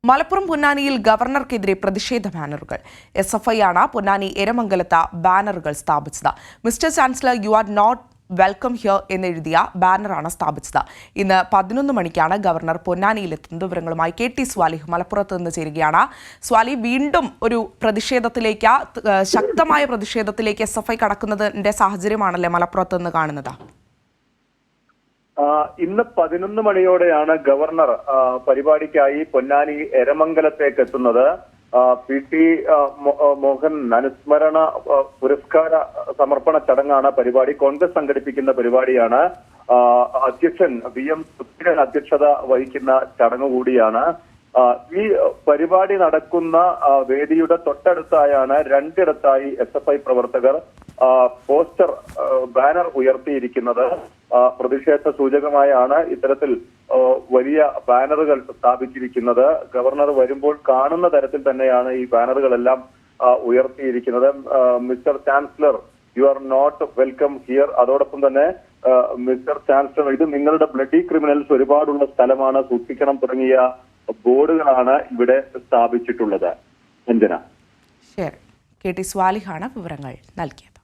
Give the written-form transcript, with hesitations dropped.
മലപ്പുറം പൊന്നാനിയിൽ ഗവർണർക്കെതിരെ പ്രതിഷേധ ബാനറുകൾ. SFI ആണ് പൊന്നാനി എരമംഗലത്ത് ബാനറുകൾ സ്ഥാപിച്ചത്. Mister chancellor, you are not welcome here എന്നെഴുതിയ ബാനറാണ് സ്ഥാപിച്ചത്. ഇന്ന് 11 മണിക്കാണ് ഗവർണർ പൊന്നാനിയിലെത്തുന്നത്. വിവരങ്ങളുമായി KT സ്വാലിഹ് മലപ്പുറത്ത് നിന്ന് ചേരുകയാണ്. സ്വാലി, വീണ്ടും ഒരു പ്രതിഷേധത്തിലേക്ക്, ശക്തമായ പ്രതിഷേധത്തിലേക്ക് SFI കടക്കുന്നതിന്റെ സാഹചര്യമാണല്ലേ മലപ്പുറത്ത് നിന്ന് കാണുന്നത്? ഇന്ന് 11 മണിയോടെയാണ് ഗവർണർ പരിപാടിക്കായി പൊന്നാനി എരമംഗലത്തേക്ക് എത്തുന്നത്. PT മോഹൻ അനുസ്മരണ പുരസ്കാര സമർപ്പണ ചടങ്ങാണ് പരിപാടി. കോൺഗ്രസ് സംഘടിപ്പിക്കുന്ന പരിപാടിയാണ്. അധ്യക്ഷൻ VM സുധീരൻ അധ്യക്ഷത വഹിക്കുന്ന ചടങ്ങ് കൂടിയാണ്. ഈ പരിപാടി നടക്കുന്ന വേദിയുടെ തൊട്ടടുത്തായാണ് രണ്ടിടത്തായി SFI പ്രവർത്തകർ പോസ്റ്റർ ബാനർ ഉയർത്തിയിരിക്കുന്നത്. പ്രതിഷേധ സൂചകമായാണ് ഇത്തരത്തിൽ വലിയ ബാനറുകൾ സ്ഥാപിച്ചിരിക്കുന്നത്. ഗവർണർ വരുമ്പോൾ കാണുന്ന തരത്തിൽ തന്നെയാണ് ഈ ബാനറുകളെല്ലാം ഉയർത്തിയിരിക്കുന്നത്. Mister chancellor, you are not welcome here. അതോടൊപ്പം തന്നെ മിസ്റ്റർ ചാൻസലർ, ഇത് നിങ്ങളുടെ ബ്ലഡി ക്രിമിനൽസ് ഒരുപാടുള്ള സ്ഥലമാണ്, സൂക്ഷിക്കണം തുടങ്ങിയ ബോർഡുകളാണ് ഇവിടെ സ്ഥാപിച്ചിട്ടുള്ളത്. അഞ്ജന. ശരി, KT സ്വാലിഹാണ് വിവരങ്ങൾ നൽകിയത്.